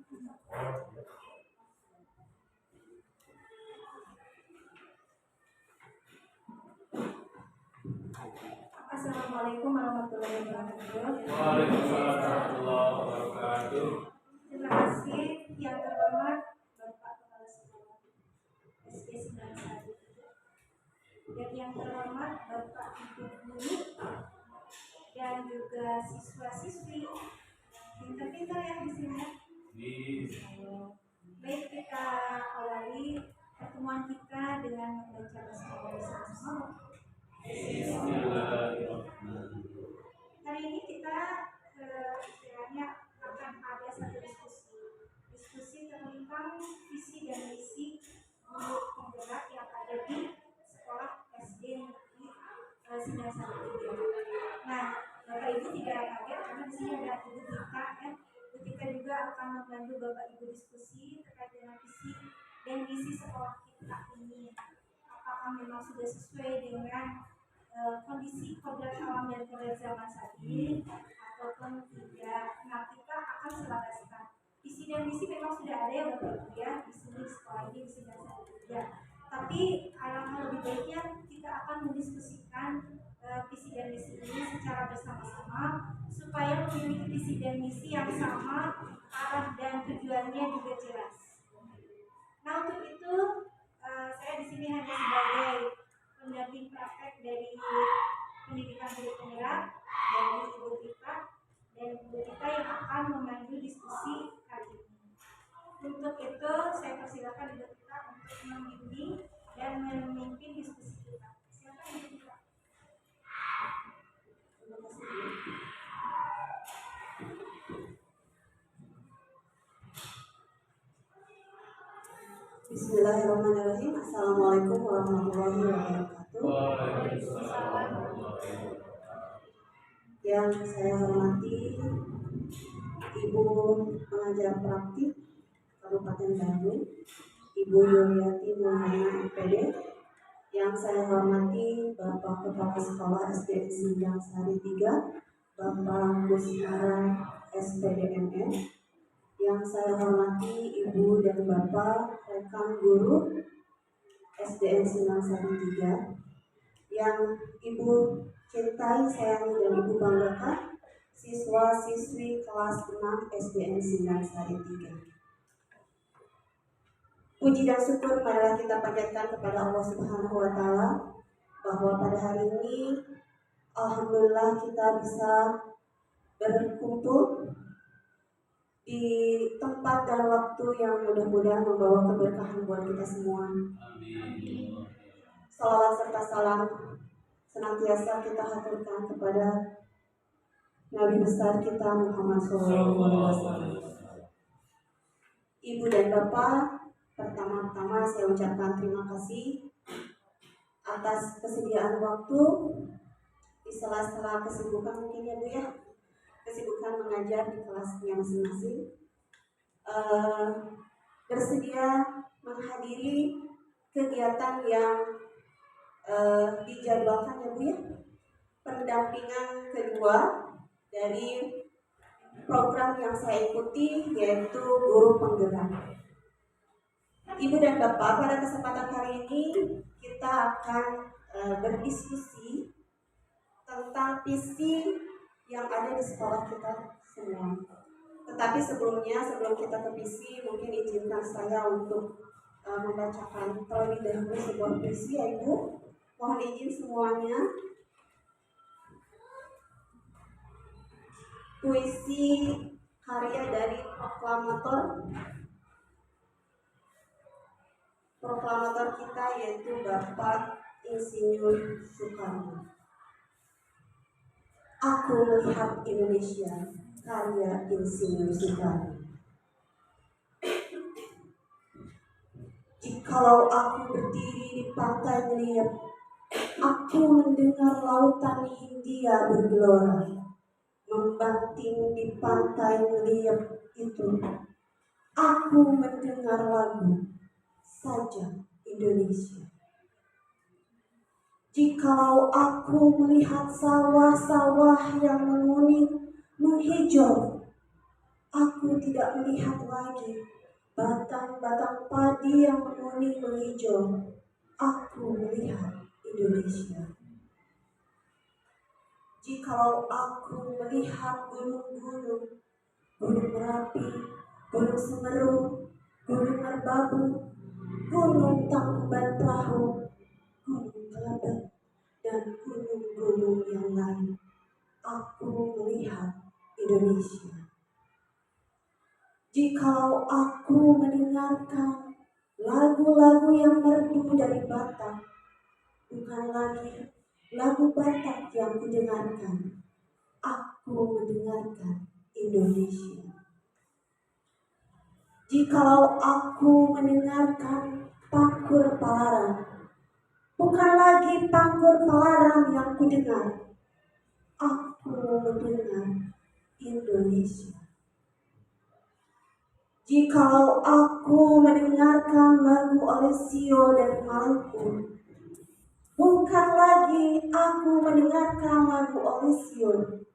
Assalamualaikum warahmatullahi wabarakatuh. Waalaikumsalam warahmatullahi wabarakatuh. Terima kasih yang terhormat Bapak Kepala Sekolah SD 91 dan yang terhormat Bapak Ibu Guru dan juga siswa-siswi pintar-pintar yang di sini. Baik, kita awali pertemuan kita dengan membaca basmalah bersama-sama. Hari ini kita istilahnya akan ada satu diskusi tentang visi dan misi guru penggerak yang ada di sekolah SD Negeri 913. Nah, Bapak Ibu tidak kaget karena di sini ada Ibu Tika ya. Ibu Tika juga akan membantu Bapak Ibu diskusi terkait dengan visi dan misi sekolah kita ini. Apakah memang sudah sesuai dengan kondisi kodrat alam dan kodrat zaman saat ini ataupun tidak. Nah, kita akan selaraskan visi dan misi memang sudah ada ya Bapak Ibu ya di sini di sekolah ini di sini ya. Tapi alangkah lebih baiknya kita akan mendiskusikan visi dan misi ini secara bersama-sama supaya memiliki visi dan misi yang sama, arah dan tujuannya juga jelas. Nah, untuk itu saya di sini hanya sebagai pendamping praktek dari pendidikan guru penggerak dari Ibu Tika dan Ibu Tika yang akan memandu diskusi kali ini. Untuk itu saya persilakan Ibu Tika untuk membimbing dan memimpin diskusi kita. Silakan Ibu Tika. Terima kasih. Bismillahirrahmanirrahim. Assalamualaikum warahmatullahi wabarakatuh. Yang saya hormati Ibu Pengajar Praktik Kabupaten Bandung, Ibu Yuliati Muhammad MPD. Yang saya hormati Bapak Kepala Sekolah SD Sindang Sari 3, Bapak Musmara SPDMN. Yang saya hormati Ibu dan Bapak rekan guru SDN Sindang Sari 3, yang Ibu cintai, sayangi dan Ibu banggakan, siswa-siswi kelas 6 SDN Sindang Sari 3. Puji dan syukur marilah kita panjatkan kepada Allah Subhanahu wa Ta'ala bahwa pada hari ini alhamdulillah kita bisa berkumpul di tempat dan waktu yang mudah-mudahan membawa keberkahan buat kita semua. Amin. Salawat serta salam senantiasa kita haturkan kepada Nabi besar kita Muhammad SAW. Ibu dan Bapak, pertama-tama saya ucapkan terima kasih atas kesediaan waktu di sela-sela kesibukan mungkin ya Bu ya, kesibukan mengajar di kelasnya masing-masing, bersedia menghadiri kegiatan yang dijadwalkan ya Bu ya, pendampingan kedua dari program yang saya ikuti yaitu guru penggerak. Ibu dan Bapak, pada kesempatan hari ini kita akan berdiskusi tentang visi yang ada di sekolah kita semua. Tetapi sebelum kita ke visi, mungkin izinkan saya untuk membacakan terlebih dahulu sebuah puisi ya Ibu. Mohon izin semuanya. Puisi karya dari proklamator kita yaitu Bapak Insinyur Soekarno. Aku melihat Indonesia, karya Insinyur Soekarno. Jikalau aku berdiri di pantai melihat, aku mendengar lautan Hindia bergelora, membanting di pantai melihat itu. Aku mendengar lagu Sajak Indonesia. Jikalau aku melihat sawah-sawah yang menguning, menghijau, Aku tidak melihat lagi batang-batang padi yang menguning menghijau. Aku melihat Indonesia. Jikalau aku melihat gunung-gunung, Gunung Merapi, Gunung Semeru, Gunung Merbabu, Gunung Tangkuban Perahu, Gunung Kelebet, dan gunung-gunung yang lain, aku melihat Indonesia. Jikalau aku mendengarkan lagu-lagu yang merdu dari Batak, bukan lagi lagu Batak yang kudengarkan, aku mendengarkan Indonesia. Jikalau aku mendengarkan Pangkur Palarang, bukan lagi Pangkur Palarang yang kudengar, aku mendengar Indonesia. Jikalau aku mendengarkan lagu Alessio dari Maluku, bukan lagi aku mendengarkan lagu Alessio,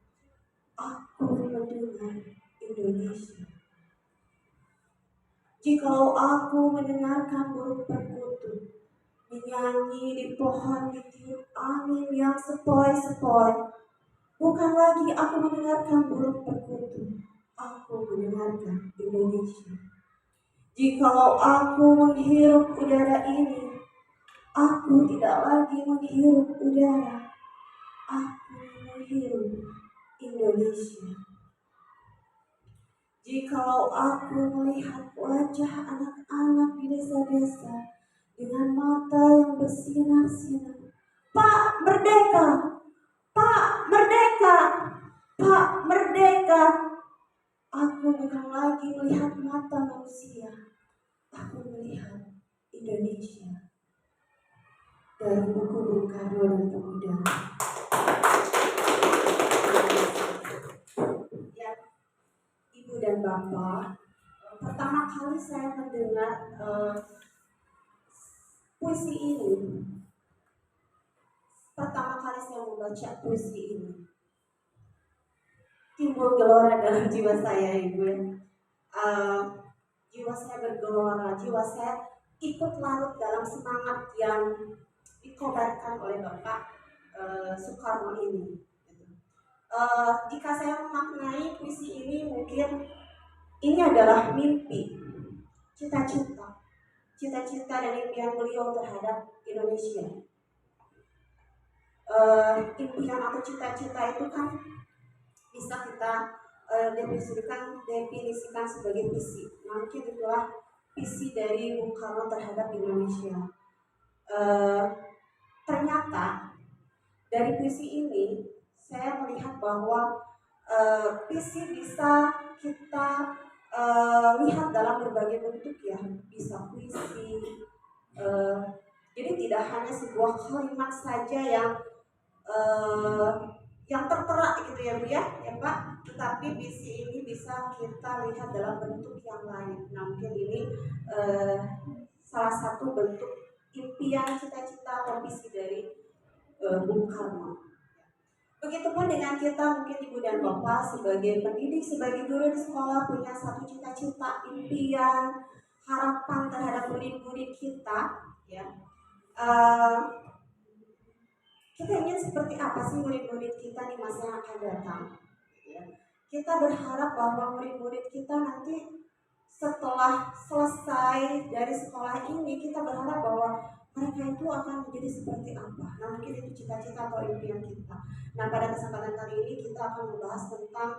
aku mendengar Indonesia. Jikalau aku mendengarkan burung perkutut menyanyi di pohon ditiup angin yang sepoi-sepoi, bukan lagi aku mendengarkan burung perkutut, aku mendengarkan Indonesia. Jikalau aku menghirup udara ini, aku tidak lagi menghirup udara, aku menghirup Indonesia. Jikalau aku melihat wajah anak-anak di desa-desa dengan mata yang bersinar-sinar, Pak Merdeka! Pak Merdeka! Pak Merdeka! Aku bukan lagi melihat mata manusia, aku melihat Indonesia. Dari buku Bung Karno dan Pemuda. Ya, Ibu dan Bapak, pertama kali saya mendengar puisi ini, pertama kali saya membaca puisi ini, timbul gelora dalam jiwa saya, Ibu. Jiwa saya bergelora, jiwa saya ikut larut dalam semangat yang dikobarkan oleh Bapak Soekarno ini. Jika saya memaknai puisi ini, mungkin ini adalah mimpi, cita-cita dan impian beliau terhadap Indonesia. Impian atau cita-cita itu kan bisa kita definisikan sebagai visi. Nah, mungkin itulah visi dari Bung Karno terhadap Indonesia. Ternyata dari puisi ini saya melihat bahwa visi bisa kita lihat dalam berbagai bentuk, ya. Bisa puisi, jadi tidak hanya sebuah kalimat saja yang tertera gitu ya Bu ya Pak, tetapi visi ini bisa kita lihat dalam bentuk yang lain. Nah, mungkin ini salah satu bentuk impian, cita-cita atau visi dari Bung Karno. Begitupun dengan kita, mungkin Ibu dan Bapak sebagai pendidik, sebagai guru di sekolah punya satu cita-cita, impian, harapan terhadap murid-murid kita, ya. Kita ingin seperti apa sih murid-murid kita di masa yang akan datang? Ya. Kita berharap bahwa murid-murid kita nanti setelah selesai dari sekolah ini, kita berharap bahwa mereka itu akan menjadi seperti apa. Nah, mungkin itu cita-cita atau impian kita. Nah, pada kesempatan kali ini kita akan membahas tentang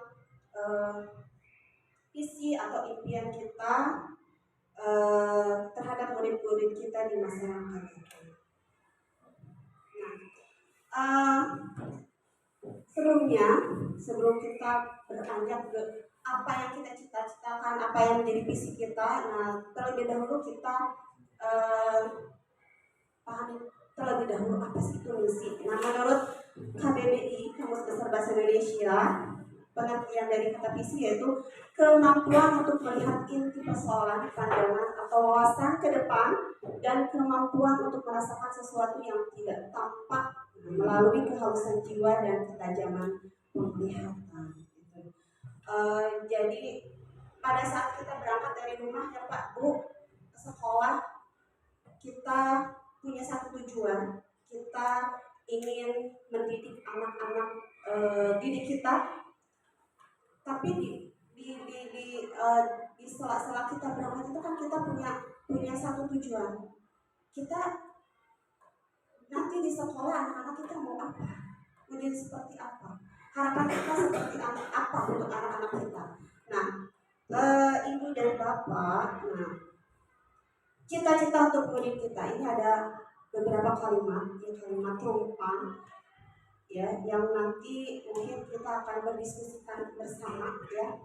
visi atau impian kita terhadap murid-murid kita di masa yang akan datang. Sebelum kita beranjak ke apa yang kita cita-citakan, apa yang menjadi visi kita, nah terlebih dahulu kita pahami terlebih dahulu apa sih itu misi. Nah, menurut KBBI, Kamus Besar Bahasa Indonesia, pengertian dari kata visi yaitu kemampuan untuk melihat inti persoalan, pandangan atau wawasan ke depan, dan kemampuan untuk merasakan sesuatu yang tidak tampak melalui kehalusan jiwa dan ketajaman penglihatan. Jadi pada saat kita berangkat dari rumah ya Pak Bu ke sekolah, kita punya satu tujuan, kita ingin mendidik anak-anak didik kita, tapi di sela-sela kita berangkat itu kan kita punya satu tujuan. Kita nanti di sekolah anak-anak kita mau apa, menjadi seperti apa, harapan kita seperti apa untuk anak-anak kita. Nah, Ibu dan Bapak, nah cita-cita untuk murid kita ini ada beberapa kalimat, ya kalimat rumpang, ya yang nanti mungkin kita akan berdiskusikan bersama, ya.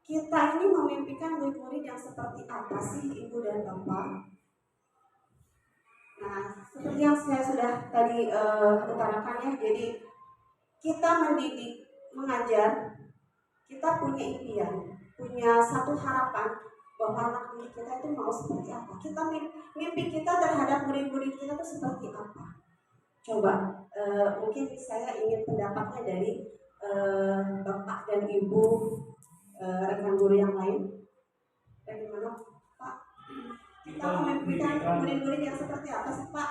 Kita ini memimpikan murid-murid yang seperti apa sih Ibu dan Bapak? Nah, seperti yang saya sudah tadi utarakan ya, jadi kita mendidik, mengajar, kita punya impian, punya satu harapan bahwa anak didik kita itu mau seperti apa. Kita mimpi kita terhadap murid-murid kita itu seperti apa. Coba, mungkin saya ingin pendapatnya dari Bapak dan Ibu rekan guru yang lain. Bagaimana Pak? Kita memimpikan murid-murid yang seperti apa sih Pak?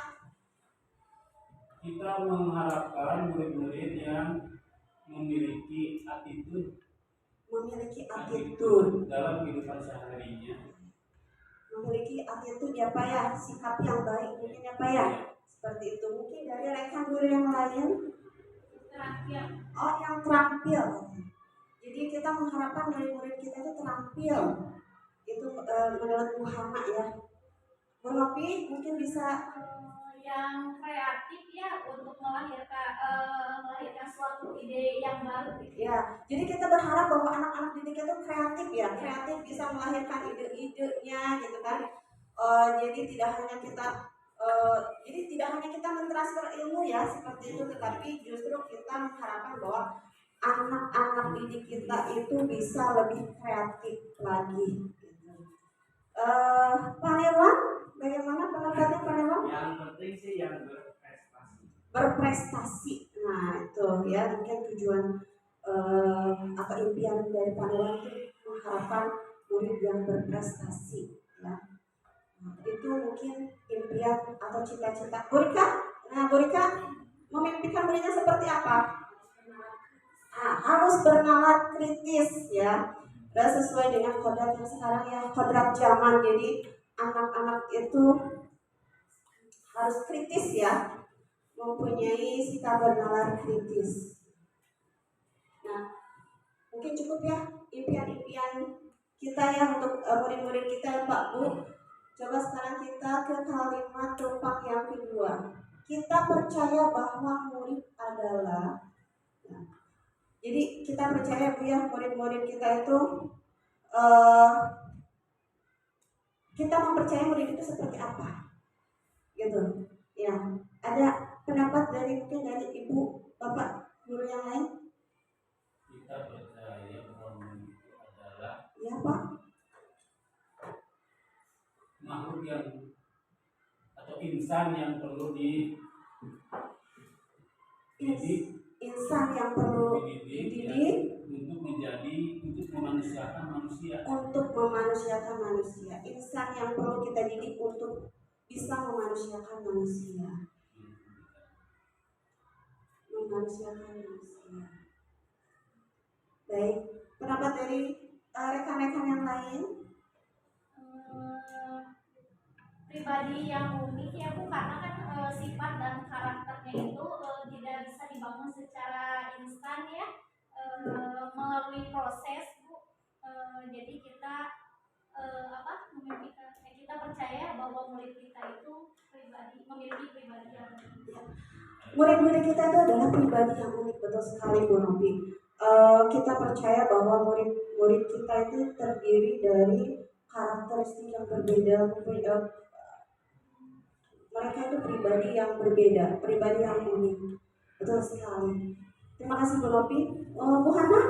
Kita mengharapkan murid-murid yang memiliki attitude dalam kehidupan seharinya. Memiliki attitude ya Pak ya, sikap yang baik mungkin ya Pak ya. Seperti itu. Mungkin dari rekan guru yang lain. Terakhir. Oh, yang terampil. Jadi kita mengharapkan murid-murid kita itu terampil. Itu menurut Bu Hana ya. Bu Nopi mungkin bisa yang kreatif ya untuk melahirkan suatu ide yang baru. Ya, jadi kita berharap bahwa anak-anak didik itu kreatif ya, kreatif bisa melahirkan ide-idenya gitu kan. Jadi tidak hanya kita mentransfer ilmu ya seperti itu, tetapi justru kita mengharapkan bahwa anak-anak didik kita itu bisa lebih kreatif lagi. Pak Nirwan, bagaimana pendapatnya Pak Nirwan? Yang penting sih yang berprestasi. Nah itu ya mungkin tujuan atau impian dari Pak Nirwan itu mengharapkan murid yang berprestasi ya. Nah, itu mungkin impian atau cita-cita Burika. Nah Burika memimpikan muridnya seperti apa? Harus bernalar kritis ya. Dan sesuai dengan kodrat yang sekarang ya, kodrat zaman. Jadi anak-anak itu harus kritis ya, mempunyai sikap bernalar kritis. Nah, mungkin cukup ya impian-impian kita ya untuk murid-murid kita ya Pak Bu. Coba sekarang kita ke kalimat tumpang yang kedua. Kita percaya bahwa murid adalah jadi kita percaya Bu ya, murid-murid kita itu kita mempercayai murid itu seperti apa, gitu. Ya, ada pendapat dari mungkin dari Ibu, Bapak, guru yang lain? Kita percaya bahwa murid itu adalah Ya Pak. makhluk yang atau insan yang perlu dididik. Insan yang perlu dididik untuk memanusiakan manusia. Insan yang perlu kita didik untuk bisa memanusiakan manusia. Baik, pendapat dari rekan-rekan yang lain? Pribadi yang unik ya Bu, karena kan sifat dan karakternya itu tidak bisa dibangun secara instan ya, melalui proses Bu. Jadi kita kita percaya bahwa murid kita itu memiliki pribadi yang unik. Murid-murid kita itu adalah pribadi yang unik, betul sekali Bu Nopi. Kita percaya bahwa murid-murid kita itu terdiri dari karakteristik yang berbeda. Mereka itu pribadi yang berbeda, pribadi yang unik, betul sekali. Terima kasih Bu Nopi. Bu Hana?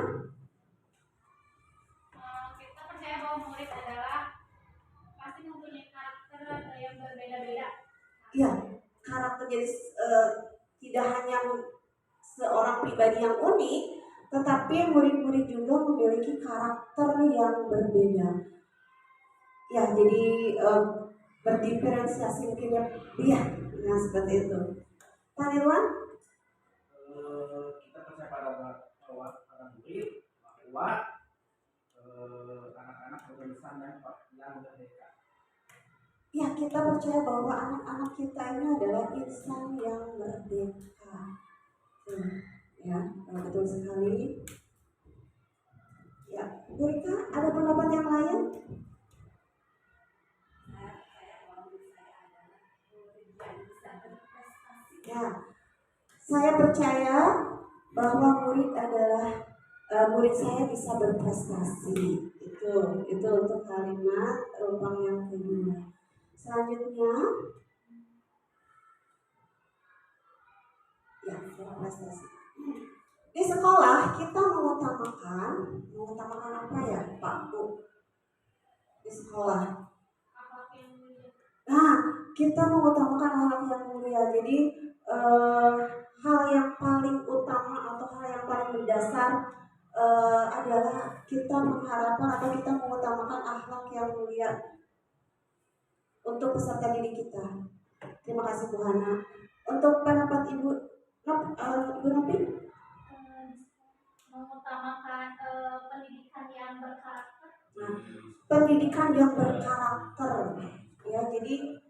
Kita percaya bahwa murid adalah pasti mempunyai karakter yang berbeda-beda. Iya, karakter jadi tidak hanya seorang pribadi yang unik, tetapi murid-murid juga memiliki memiliki karakter yang berbeda. Ya, jadi berdiferensiasi mungkin ya, nah seperti itu. Pak Nirwan? Kita percaya bahwa para murid bahwa anak-anak berinsan yang merdeka. Ya, kita percaya bahwa anak-anak kita ini adalah insan yang merdeka. Ya, betul sekali. Ya, Bu Rika, ada pendapat yang lain? Ya, saya percaya bahwa murid saya bisa berprestasi. Itu untuk kalimat rumpang yang kedua. Selanjutnya, ya, berprestasi. Di sekolah kita mengutamakan apa ya, Pak Bu? Di sekolah. Nah, kita mengutamakan hal yang mulia. Jadi hal yang paling utama atau hal yang paling mendasar adalah kita mengharapkan atau kita mengutamakan akhlak yang mulia untuk peserta didik kita. Terima kasih Bu Hana. Untuk pendapat Ibu Nopi? Mengutamakan pendidikan yang berkarakter. Nah, pendidikan yang berkarakter. Ya, jadi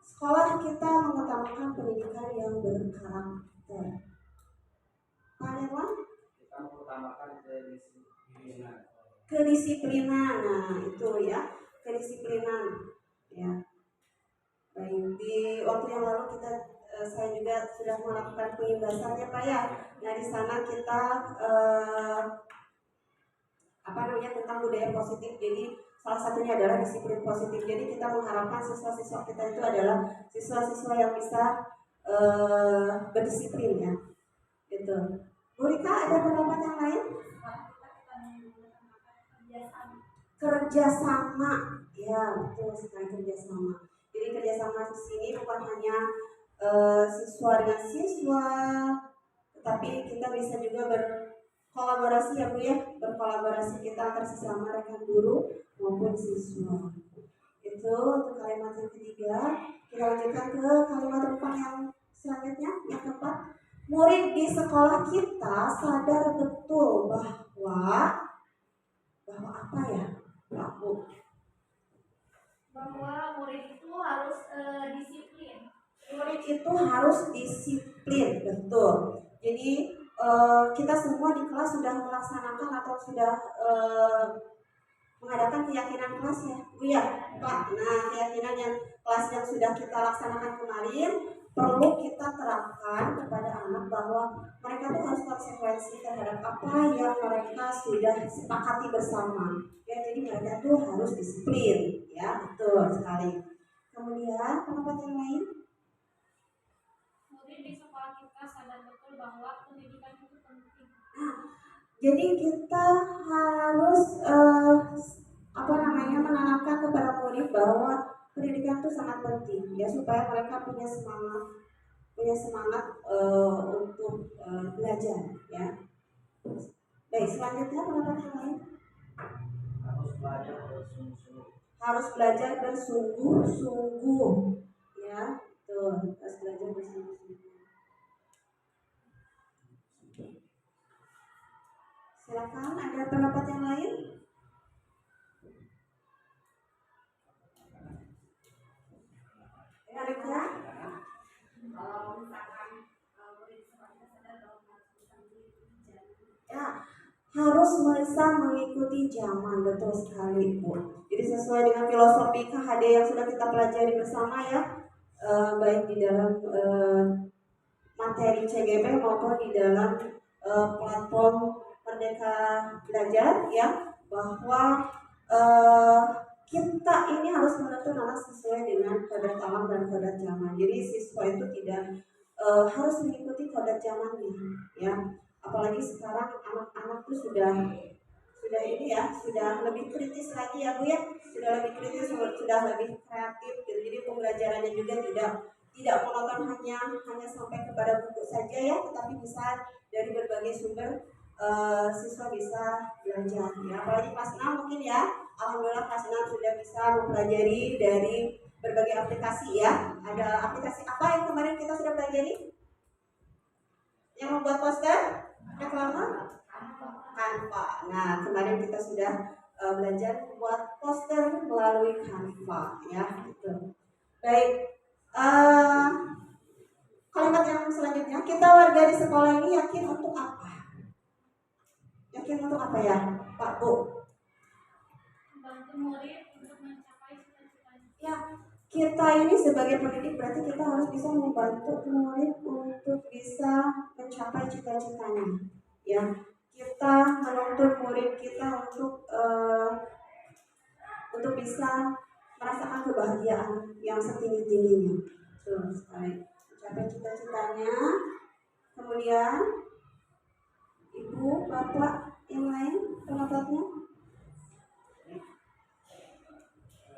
sekolah kita mengutamakan pendidikan yang berkarakter. Pak Nirwan? Kita mengutamakan Kedisiplinan. Nah, itu ya, kedisiplinan. Ya. Baik, di waktu yang lalu saya juga sudah melakukan pengibasan ya Pak ya. Nah, di sana kita tentang budaya positif. Jadi salah satunya adalah disiplin positif. Jadi kita mengharapkan siswa-siswa kita itu adalah siswa-siswa yang bisa berdisiplin ya. Gitu. Bu Rika, ada pendapat yang lain? Kerjasama, ya betul sekali, kerjasama. Jadi kerjasama di sini bukan hanya siswa dengan siswa, tetapi kita bisa juga berkolaborasi ya Bu ya, berkolaborasi kita antar sesama rekan guru maupun siswa. Itu untuk kalimat yang ketiga. Kita lanjutkan ke kalimat rumpang yang selanjutnya, yang keempat. Murid di sekolah kita sadar betul bahwa apa ya, Pak Bu? Bahwa murid itu harus disiplin. Murid itu harus disiplin, betul. Jadi kita semua di kelas sudah melaksanakan atau sudah mengadakan keyakinan kelas ya, Bu ya, Pak. Nah, keyakinan yang kelas yang sudah kita laksanakan kemarin perlu kita terapkan kepada anak bahwa mereka tuh harus konsekuensi terhadap apa yang mereka sudah sepakati bersama. Ya, jadi mereka tuh harus disiplin, ya, betul sekali. Kemudian pendapat yang lain? Murid di sekolah kita sadar betul bahwa pendidikan itu penting. Jadi kita harus menanamkan kepada murid bahwa pendidikan itu sangat penting ya, supaya mereka punya semangat untuk belajar ya. Baik, selanjutnya pendapat yang lain? Harus belajar bersungguh-sungguh ya, tuh harus belajar bersungguh-sungguh. Silakan, ada pendapat yang lain? Ya, kalau misalkan ya, harus bisa mengikuti zaman, betul sekali Bu. Jadi sesuai dengan filosofi KHD yang sudah kita pelajari bersama ya, baik di dalam materi CGP maupun di dalam platform Merdeka Belajar ya, bahwa kita ini harus menuntun anak sesuai dengan kodrat alam dan kodrat zaman. Jadi siswa itu tidak harus mengikuti kodrat zamannya ya. Apalagi sekarang anak-anak tuh sudah ini ya, sudah lebih kritis lagi ya Bu ya, sudah lebih kritis, sudah lebih kreatif gitu. Jadi pembelajarannya juga tidak monoton hanya sampai kepada buku saja ya, tetapi bisa dari berbagai sumber siswa bisa belajar ya, apalagi kelas 6 mungkin ya. Alhamdulillah kelas 6 sudah bisa mempelajari dari berbagai aplikasi ya. Ada aplikasi apa yang kemarin kita sudah pelajari? Yang membuat poster, reklame, Canva. Nah, kemarin kita sudah belajar membuat poster melalui Canva ya, gitu. Baik, kalimat yang selanjutnya, kita warga di sekolah ini yakin untuk apa? Yakin untuk apa ya, Pak Bu? Membantu murid untuk mencapai cita-citanya. Ya, kita ini sebagai pendidik berarti kita harus bisa membantu murid untuk bisa mencapai cita-citanya. Ya, kita menuntut murid kita untuk bisa merasakan kebahagiaan yang setinggi-tingginya. Terus mencapai cita-citanya. Kemudian Ibu, Bapak yang lain pendapatnya?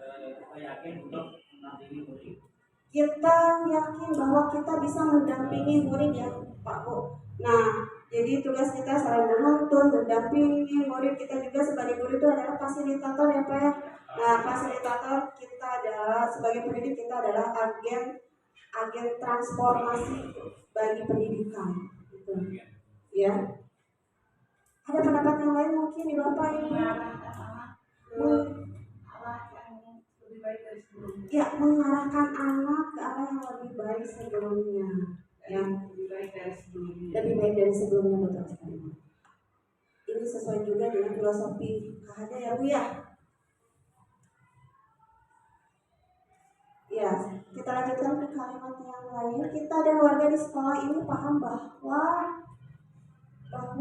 Kita yakin untuk mendampingi murid. Kita yakin bahwa kita bisa mendampingi murid ya, Pak Bu. Nah, jadi tugas kita selain menuntun, mendampingi murid, kita juga sebagai guru itu adalah fasilitator ya Pak ya. Nah, fasilitator kita adalah sebagai pendidik, kita adalah agen transformasi bagi pendidikan. Gitu. Ya. Ada pendapat yang lain mungkin di Bapak Ibu? Ya, mengarahkan anak ke arah yang lebih baik sebelumnya. Ya, lebih baik dari sebelumnya, betul sekali. Ini sesuai juga dengan filosofi KHD ya Bu ya. Ya, kita lanjutkan ke kalimat yang lain. Kita dan warga di sekolah ini paham bahwa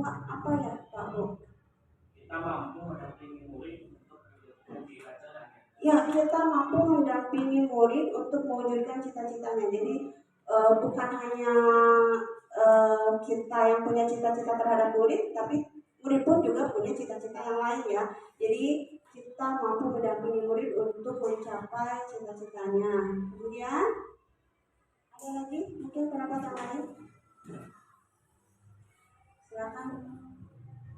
apa ya Pak Bu? Kita mampu mendampingi murid untuk menjadi pelajaran. Ya, kita mampu mendampingi murid untuk mewujudkan cita-citanya. Jadi bukan hanya kita yang punya cita-cita terhadap murid, tapi murid pun juga punya cita-cita yang lain ya. Jadi kita mampu mendampingi murid untuk mencapai cita-citanya. Kemudian ada lagi mungkin pendapat yang lain? Silakan.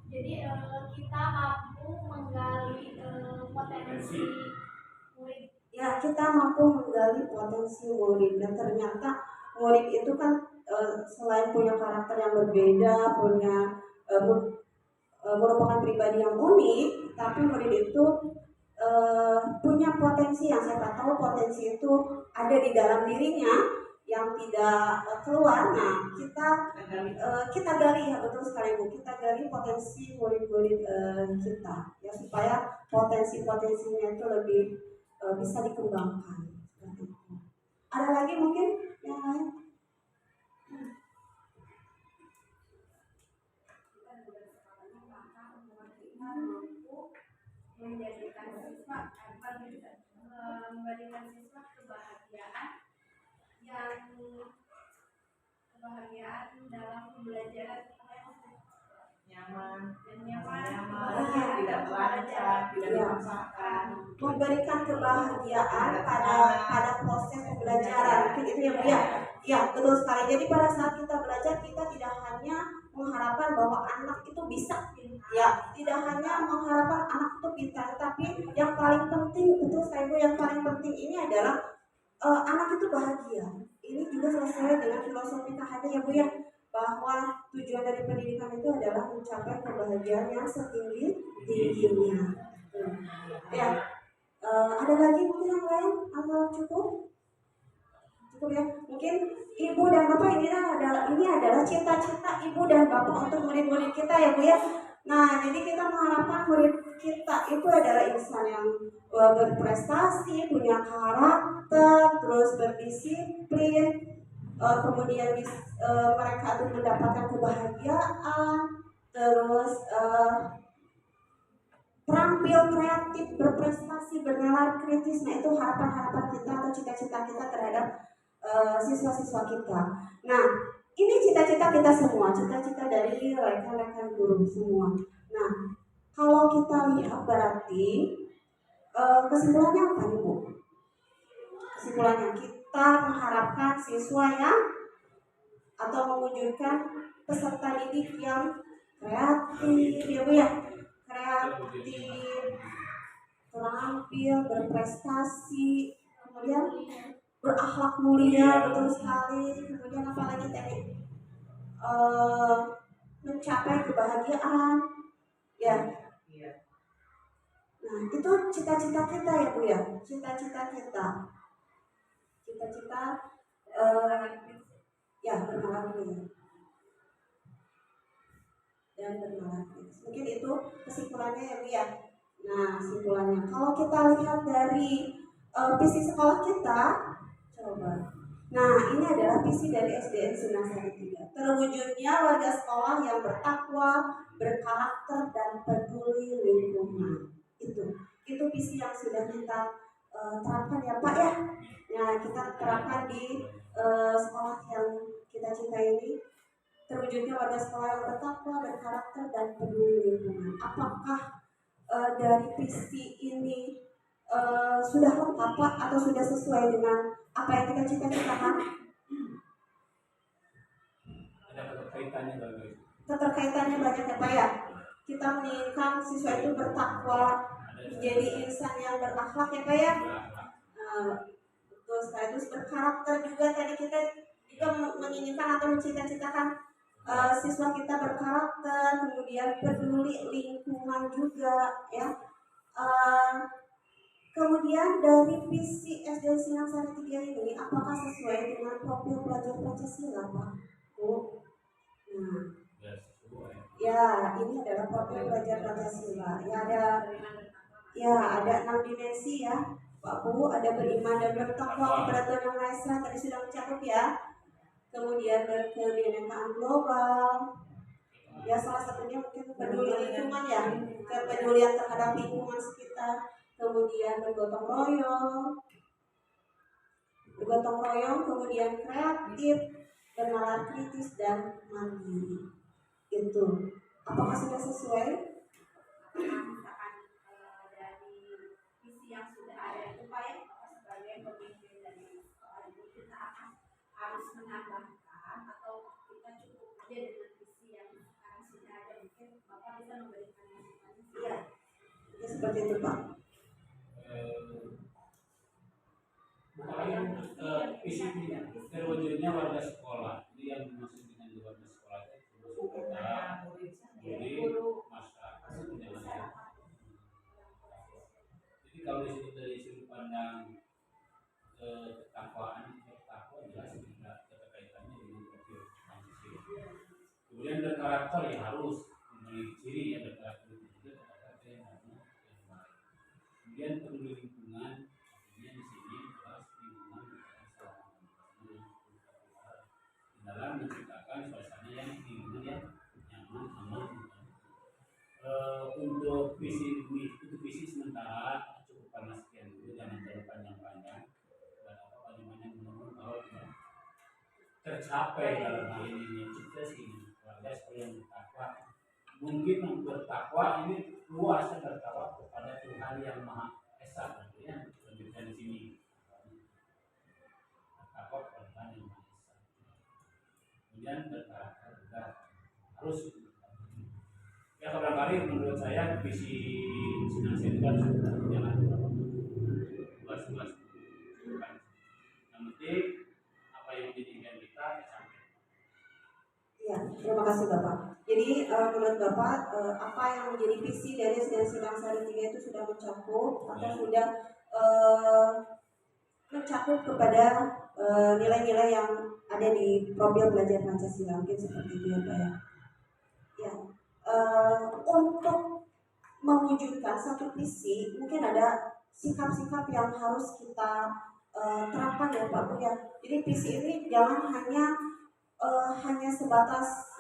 Jadi kita mampu menggali potensi murid. Ya, kita mampu menggali potensi murid, dan ternyata murid itu kan selain punya karakter yang berbeda, merupakan pribadi yang unik, tapi murid itu punya potensi yang saya tahu potensi itu ada di dalam dirinya yang tidak keluar. Nah, kita gali ya, betul sekali Bu. Kita gali potensi murid-murid kita ya, supaya potensinya itu lebih bisa dikembangkan. Ada lagi mungkin yang lain? Menjadikan siswa memberikan siswa kebahagiaan dalam pembelajaran nyaman, tidak terancam, tidak dipaksakan, memberikan kebahagiaan pada proses pembelajaran. Mungkin itu ya Bu ya. Ya, betul sekali. Jadi pada saat kita belajar, kita tidak hanya mengharapkan bahwa anak itu bisa, ya, tidak hanya mengharapkan anak itu pintar, tapi yang paling penting, betul sekali Bu, yang paling penting ini adalah anak itu bahagia. Ini juga sesuai dengan filosofi KHD ya Bu ya, bahwa tujuan dari pendidikan itu adalah mencapai kebahagiaan yang setinggi-tingginya. Ya, ada lagi mungkin yang lain atau cukup? Cukup ya. Mungkin Ibu dan Bapak ini adalah cita-cita Ibu dan Bapak untuk murid-murid kita ya Bu ya. Nah, jadi kita mengharapkan murid kita itu adalah insan yang berprestasi, punya karakter, terus berdisiplin, kemudian mereka itu mendapatkan kebahagiaan, terus terampil, kreatif, berprestasi, bernalar kritis. Nah, itu harapan-harapan kita atau cita-cita kita terhadap siswa-siswa kita. Nah, ini cita-cita kita semua, cita-cita dari rekan-rekan guru semua. Nah, kalau kita lihat berarti kesimpulannya apa nih Bu? Kesimpulannya kita mengharapkan siswa yang atau mewujudkan peserta didik yang kreatif, ya Bu ya, kreatif, terampil, berprestasi, kemudian berakhlak mulia, betul sekali. Kemudian apa lagi tadi? Mencapai kebahagiaan, ya. Nah, itu cita-cita kita ya Bu ya, cita-cita kita, cita-cita ya bernalar dan bernalar. Mungkin itu kesimpulannya ya Bu ya. Nah, kesimpulannya kalau kita lihat dari visi sekolah kita, coba. Nah, ini adalah visi dari SDN Sinarsari 3. Terwujudnya warga sekolah yang bertakwa, berkarakter dan peduli lingkungan. Itu visi yang sudah kita terapkan ya Pak ya. Nah, kita terapkan di sekolah yang kita cintai ini. Terwujudnya warga sekolah yang bertakwa, berkarakter dan peduli lingkungan. Apakah dari visi ini sudah lengkap Pak atau sudah sesuai dengan apa yang kita cita-citakan? Ada keterkaitannya bagi. Keterkaitannya banyak ya Pak ya. Kita menginginkan siswa itu bertakwa, menjadi insan yang berakhlak ya Pak ya. Betul sekaligus berkarakter juga, tadi kita juga menginginkan atau mencita-citakan siswa kita berkarakter, kemudian peduli lingkungan juga ya. Kemudian dari visi SDN Sinarsari 3 ini apakah sesuai dengan profil pelajar Pancasila Pak? Nah, ya ini adalah profil pelajar Pancasila. Ada 6 dimensi ya Pak Bu. Ada beriman dan bertakwa kepada Tuhan Yang Maha Esa, tadi sudah mencakup ya. Kemudian berkebinekaan global. Ya salah satunya mungkin peduli lingkungan ya, kepedulian terhadap lingkungan sekitar. Kemudian bergotong royong, kemudian kreatif, bernalar kritis dan mandiri. Itu. Apakah sudah sesuai? Misalkan dari visi yang sudah ada, upaya sebagai pemimpin dari sekolah ini kita harus menambahkan atau kita cukup aja dengan visi yang sekarang sudah ada. Mungkin Bapak bisa memberikan masukan. Iya, seperti itu Pak. Visinya terwujudnya warga sekolah. Ini yang dimaksud dengan warga sekolah itu guru, masyarakat. Jadi kalau disebut dari sudut pandang ketakwaan, jelas tidak keterkaitannya dengan profil Pancasila. Kemudian berkarakter yang harus memiliki ciri yang berkarakter itu juga karakter yang harus yang baik. Kemudian peduli lingkungan, artinya di sini jelas lingkungan dalam menciptakan suasana yang lingkungan yang nyaman, aman. Untuk visi sementara cukup karena sekian dulu, jangan terlalu panjang-panjang. Dan apa-apa kalau tidak tercapai dalam hal ini kita sih warga sekolah yang bertakwa. Mungkin yang bertakwa ini luasnya bertakwa kepada Tuhan Yang Maha Esa, artinya lanjutkan di sini. Bertakwa kepada Tuhan Yang Maha Esa. Kemudian berkarakter juga harus. Ya barangkali menurut saya visi Sinarsari itu harus berjalan luas-luas. Yang penting apa yang diinginkan kita sampai. Ya, terima kasih Bapak. Jadi menurut Bapak apa yang menjadi visi dari SDN Sinarsari 3 itu sudah mencakup atau sudah mencakup kepada nilai-nilai yang ada di profil belajar Pancasila, mungkin seperti itu ya Pak ya. Ya, untuk mewujudkan satu visi mungkin ada sikap-sikap yang harus kita terapkan ya Pak Bu ya. Jadi visi ini jangan hanya sebatas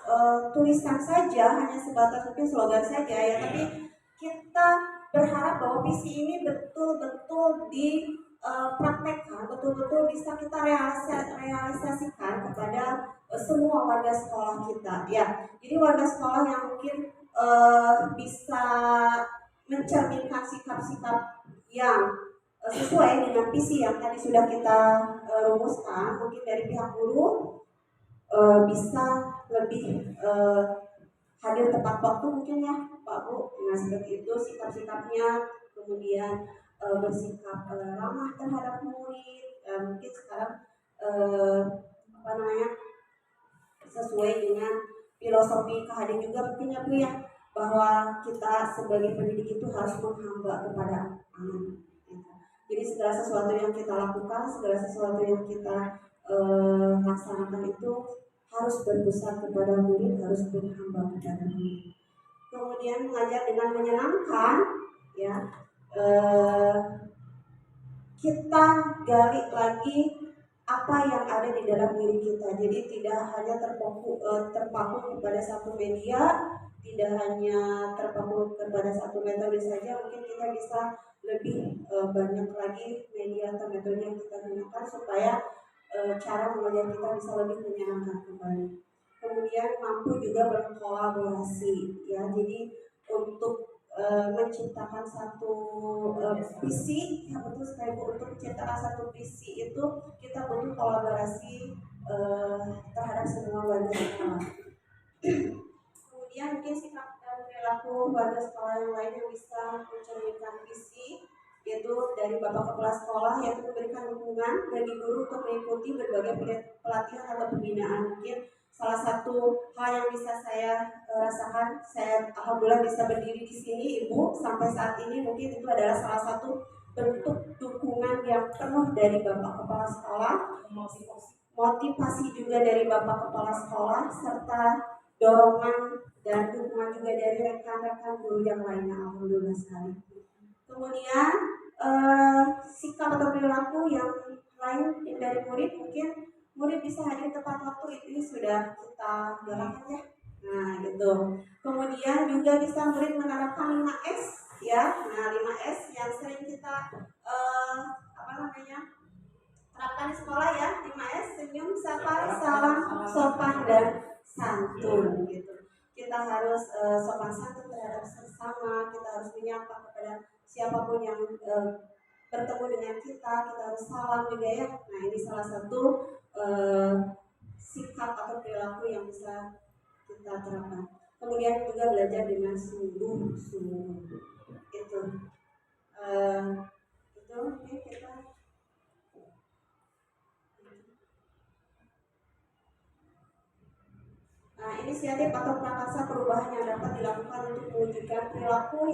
tulisan saja, hanya sebatas mungkin slogan saja ya, tapi kita berharap bahwa visi ini betul-betul dipraktekkan, betul-betul bisa kita realisasikan kepada semua warga sekolah kita ya. Jadi warga sekolah yang mungkin bisa mencerminkan sikap-sikap yang sesuai dengan visi yang tadi sudah kita rumuskan, mungkin dari pihak guru bisa lebih hadir tepat waktu mungkin ya Pak Bu. Nah seperti itu sikap-sikapnya, kemudian bersikap ramah terhadap murid, mungkin sekarang apa namanya sesuai dengan filosofi Kak juga mungkin ya Bu ya, bahwa kita sebagai pendidik itu harus menghamba kepada anak. Jadi segala sesuatu yang kita lakukan, segala sesuatu yang kita laksanakan itu harus berpusat kepada murid, harus berhamba kepada murid. Kemudian mengajar dengan menyenangkan, ya kita gali lagi apa yang ada di dalam diri kita. Jadi tidak hanya terpaku kepada satu media, tidak hanya terpaku kepada satu metode saja. Mungkin kita bisa lebih banyak lagi media atau metode yang kita gunakan supaya cara mengajar kita bisa lebih menyenangkan kembali. Kemudian mampu juga berkolaborasi, ya. Jadi untuk menciptakan satu visi, yang betul sekali Bu, untuk menciptakan satu visi itu kita butuh kolaborasi terhadap semua warga sekolah. Kemudian mungkin sikap dan perilaku warga sekolah yang lain yang bisa mencerminkan visi, yaitu dari Bapak Kepala Sekolah, yaitu memberikan dukungan bagi guru untuk mengikuti berbagai pelatihan atau pembinaan. Mungkin salah satu hal yang bisa saya rasakan, saya alhamdulillah bisa berdiri di sini Ibu sampai saat ini, mungkin itu adalah salah satu bentuk dukungan yang penuh dari Bapak Kepala Sekolah, motivasi juga dari Bapak Kepala Sekolah, serta dorongan dan dukungan juga dari rekan-rekan guru yang lainnya, alhamdulillah sekali. Kemudian sikap atau perilaku yang lain dari murid, mungkin murid bisa hadir tepat waktu, itu sudah kita galakkan ya. Nah gitu. Kemudian juga bisa murid menerapkan 5S ya. Nah 5S yang sering kita terapkan di sekolah ya. 5S, senyum, sapa, salam, sopan dan santun gitu. Kita harus sopan santun terhadap sesama, kita harus menyapa kepada siapapun yang bertemu dengan kita harus salam juga ya. Nah ini salah satu sikap atau perilaku yang bisa kita terapkan. Kemudian juga belajar dengan sungguh-sungguh itu mungkin kita. Nah, inisiatif atau prakarsa perubahan yang dapat dilakukan untuk mewujudkan perilaku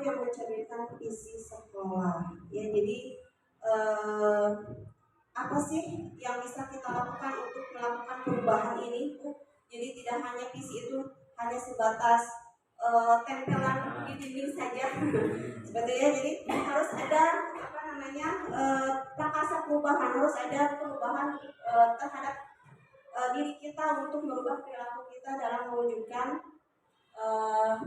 yang mencerminkan visi sekolah. Ya, jadi apa sih yang bisa kita lakukan untuk melakukan perubahan ini, Bu? Jadi tidak hanya visi itu hanya sebatas tempelan di dinding saja, sebetulnya. Jadi harus ada prakarsa perubahan, harus ada perubahan terhadap diri kita untuk merubah perilaku kita dalam mewujudkan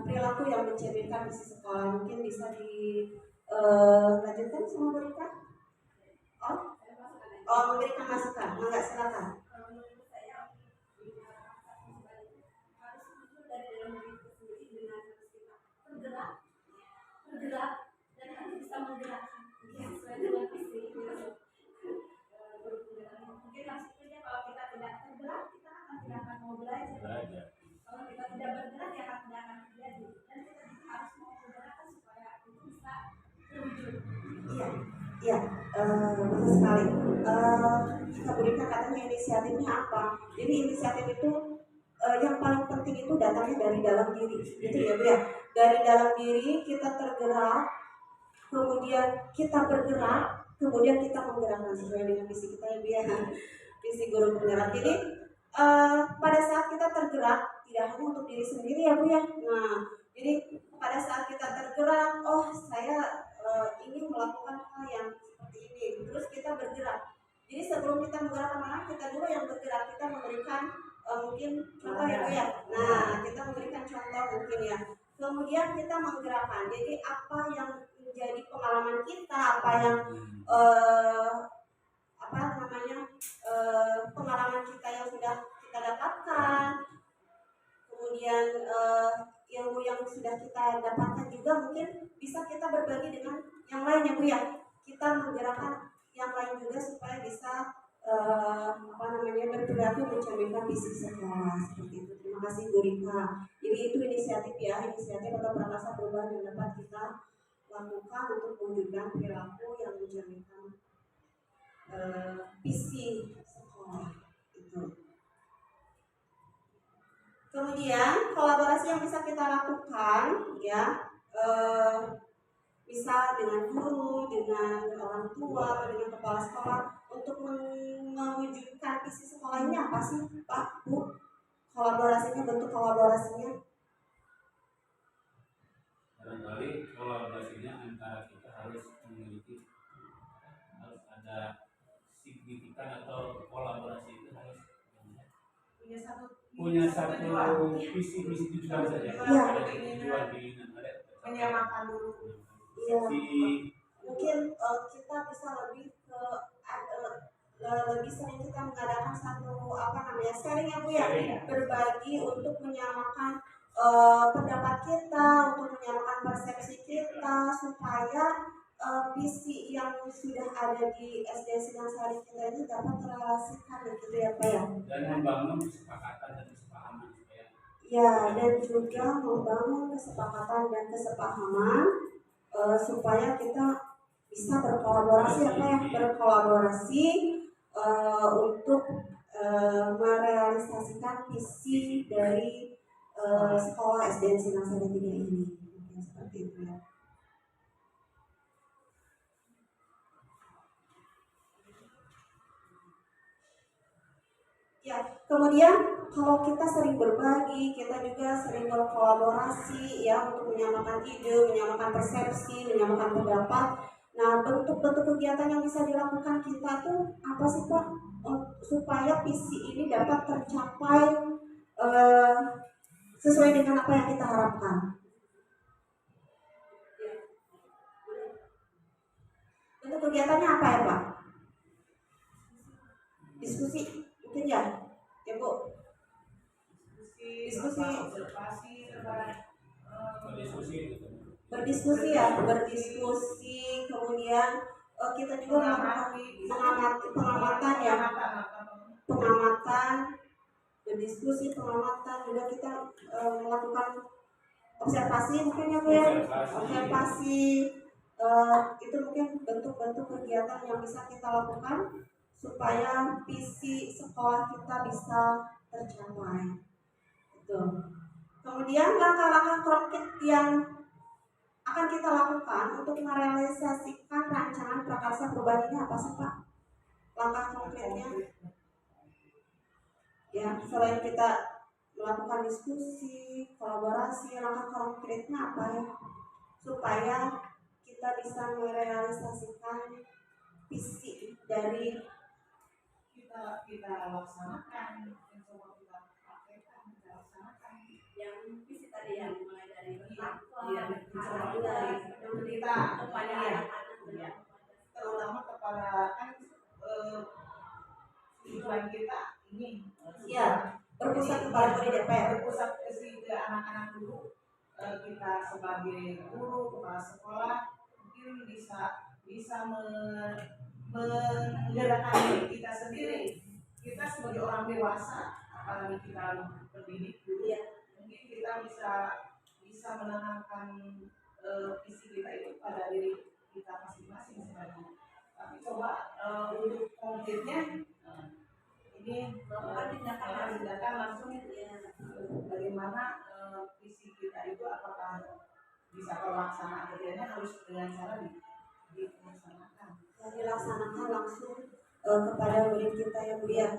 perilaku yang mencerminkan visi sekolah. Mungkin bisa dilanjutkan sama Berita? Memberikan masukan, enggak, silakan. Menurut saya harus muncul dari dalam diri kita sendiri dengan harus kita bergerak dan harus bisa menggerakkan sesuai dengan visi. Mungkin maksudnya kalau kita tidak tergerak, kita tidak akan mau belajar. Kalau kita tidak bergerak, ya tidak akan terjadi. Dan kita juga harus mau bergerak supaya itu bisa terwujud. Iya, betul sekali. Kak Budika katanya inisiatifnya apa? Jadi inisiatif itu yang paling penting itu datangnya dari dalam diri, gitu ya Bu ya. Dari dalam diri kita tergerak, kemudian kita bergerak, kemudian kita menggerakkan sesuai dengan visi kita ya Bu ya. Visi guru penggerak. Jadi pada saat kita tergerak, tidak hanya untuk diri sendiri ya Bu ya. Nah, jadi pada saat kita tergerak, oh saya ingin melakukan hal yang seperti ini, terus kita bergerak. Jadi sebelum kita menggerakkan orang, kita dulu yang bergerak, kita memberikan mungkin contoh ya Bu ya. Nah, kita memberikan contoh mungkin ya. Kemudian kita menggerakkan. Jadi apa yang menjadi pengalaman kita, apa yang pengalaman kita yang sudah kita dapatkan, kemudian ilmu yang sudah kita dapatkan juga mungkin bisa kita berbagi dengan yang lain ya Bu ya. Kita menggerakkan yang lain juga supaya bisa berperilaku mencerminkan visi sekolah seperti itu. Terima kasih Bu Rika. Jadi itu inisiatif atau prakarsa perubahan yang dapat kita lakukan untuk mewujudkan perilaku yang mencerminkan visi sekolah itu. Kemudian kolaborasi yang bisa kita lakukan ya, bisa dengan guru, dengan orang tua, dengan kepala sekolah untuk mewujudkan visi sekolah ini apa sih Pak, Bu? Kolaborasinya, bentuk kolaborasinya? Barangkali kolaborasinya antara kita harus ada signifikan atau kolaborasi itu harus punya satu visi tujuan saja. Iya. Ada tujuan menyamakan dulu. Iya. Mungkin kita bisa lebih sering kita mengadakan satu sharing ya Bu ya, berbagi untuk menyamakan pendapat kita, untuk menyamakan persepsi kita supaya visi yang sudah ada di SD Singasari kita ini dapat terrealisasikan gitu ya Pak ya. Dan membangun kesepakatan dan kesepahaman supaya. Ya, dan juga membangun kesepakatan dan kesepahaman supaya kita bisa berkolaborasi untuk merealisasikan visi dari sekolah SD Singasari 3 ini. Mungkin seperti itu ya. Ya, kemudian kalau kita sering berbagi, kita juga sering berkolaborasi ya untuk menyamakan ide, menyamakan persepsi, menyamakan pendapat. Nah, bentuk-bentuk kegiatan yang bisa dilakukan kita tuh apa sih Pak? Supaya visi ini dapat tercapai sesuai dengan apa yang kita harapkan. Bentuk kegiatannya apa ya Pak? Diskusi. Mungkin ya Bu. Diskusi. Berdiskusi, kemudian kita juga melakukan pengamatan, berdiskusi, pengamatan, juga kita melakukan observasi mungkin ya Bu ya. Observasi itu mungkin bentuk-bentuk kegiatan yang bisa kita lakukan supaya visi sekolah kita bisa tercapai. Itu. Kemudian langkah-langkah konkret yang akan kita lakukan untuk merealisasikan rancangan prakarsa perubahan ini apa sih Pak? Langkah konkretnya? Ya, selain kita melakukan diskusi, kolaborasi, langkah konkretnya apa ya? Supaya kita bisa merealisasikan visi dari kita laksanakan, coba kita praktekkan, kita laksanakan yang visi tadi yang mulai dari kita kepada anak-anak, terutama kepada tujuan kita ini berpusat kepada murid berpusat ke anak-anak dulu. Kita sebagai guru, kepala sekolah mungkin bisa menggerakkan diri kita sendiri. Kita sebagai orang dewasa, apalagi kita pendidik dulu, mungkin kita bisa menanamkan visi kita itu pada diri kita masing-masing sebenarnya. Tapi coba untuk konkretnya ini tindakan langsung bagaimana visi kita itu apakah bisa terlaksana atau tidak, harus dengan cara dilaksanakan. Dilaksanakan langsung kepada murid kita ya Bu ya,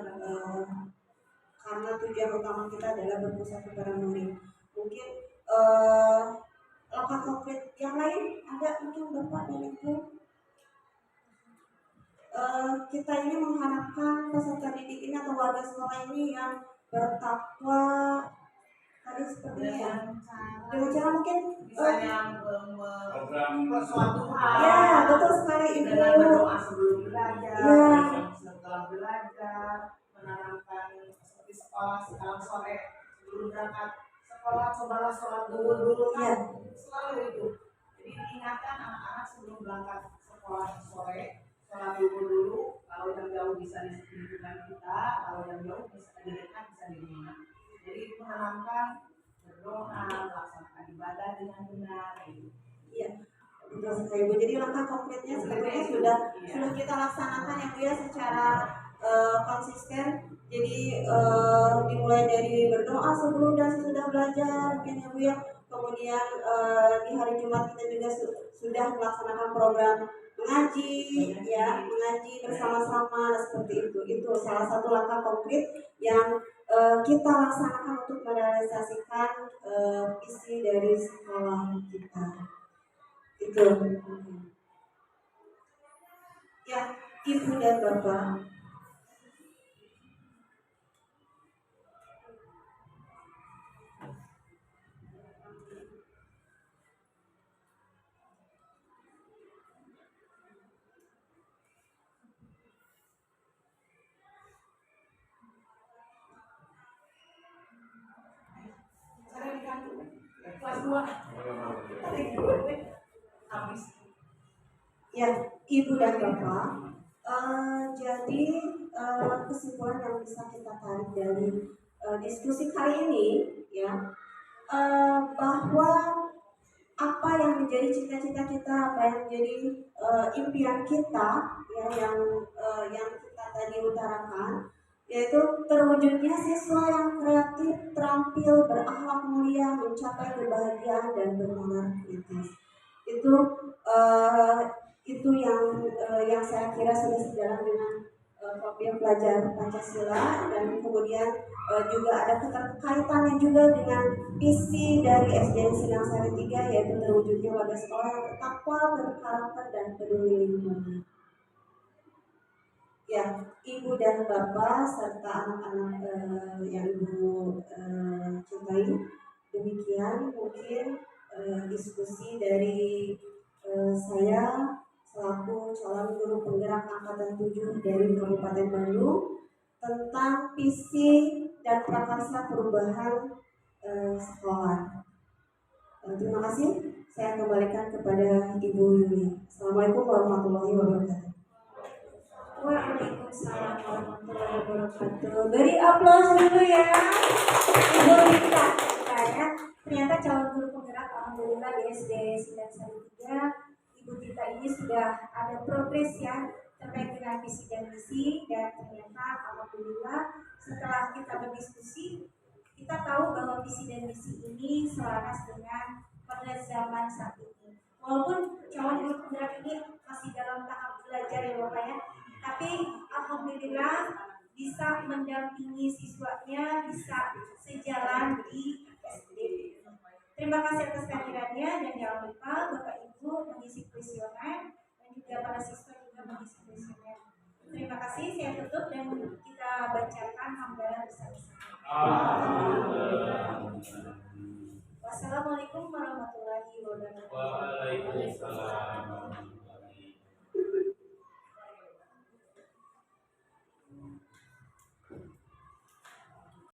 karena tujuan utama kita adalah berpusat kepada murid. Mungkin langkah konkret yang lain ada mungkin Bapak dan Ibu. Kita ini mengharapkan peserta didik ini atau warga sekolah ini yang bertakwa tadi seperti ini ya, dengan cara mungkin misalnya suatu hal, ya betul sekali Ibu, dengan berdoa sebelum belajar, setelah belajar, menanamkan seperti sekolah sekarang sore sebelum berangkat sekolah cobalah sholat dulu kan, selalu itu. Jadi diingatkan anak-anak sebelum berangkat sekolah sore sholat dulu, kalau Kalau yang jauh bisa di lingkungan kita, kalau yang jauh bisa di dekat bisa di rumah. Jadi menanamkan berdoa, melaksanakan ibadah dengan benar. Iya, betul sekali Bu. Jadi langkah konkretnya sebetulnya sudah kita laksanakan ya Bu ya secara konsisten. Jadi dimulai dari berdoa sebelum dan sesudah belajar mungkin ya Bu ya. Kemudian di hari Jumat kita juga sudah melaksanakan program mengaji ya, mengaji bersama-sama seperti itu. Itu salah satu langkah konkret yang kita laksanakan untuk merealisasikan visi dari sekolah kita. Itu ya, Ibu dan Bapak. Kelas 2 habis. Ya, Ibu dan Bapak. Jadi kesimpulan yang bisa kita tarik dari diskusi kali ini ya, bahwa apa yang menjadi cita-cita kita, apa yang menjadi impian kita ya, yang kita tadi utarakan, yaitu terwujudnya siswa yang kreatif, terampil, berakhlak mulia, mencapai kebahagiaan dan bermoral kritis. Itu yang saya kira sudah sejalan dengan profil pelajar Pancasila, dan kemudian juga ada keterkaitannya juga dengan visi dari SDN Sinangsari 3, yaitu terwujudnya warga sekolah yang bertakwa, berkarakter dan peduli lingkungan. Ya, Ibu dan Bapak serta anak-anak yang Ibu cintai, demikian mungkin diskusi dari saya selaku calon guru penggerak angkatan 7 dari Kabupaten Bandung tentang visi dan prakarsa perubahan sekolah. Terima kasih. Saya kembalikan kepada Ibu Yuli. Assalamualaikum warahmatullahi wabarakatuh. Waalaikumsalam warahmatullahi wabarakatuh. Beri aplaus dulu ya Ibu Rita. Ya, ternyata calon guru penggerak alhamdulillah di SD Sinangsari 3, Ibu Tita ini sudah ada progres ya terkait dengan visi dan misi, dan ternyata alhamdulillah setelah kita berdiskusi kita tahu bahwa visi dan misi ini selaras dengan pada zaman saat ini. Walaupun calon guru penggerak ini masih dalam tahap belajar ya Bapak ya, tapi alhamdulillah bisa mendampingi siswanya, bisa sejalan di SD. Terima kasih atas kehadirannya, dan jangan lupa Bapak Ibu mengisi kuesioner dan juga para siswa juga mengisi kuesioner. Terima kasih, saya tutup dan kita bacakan hamdalah bersama-sama.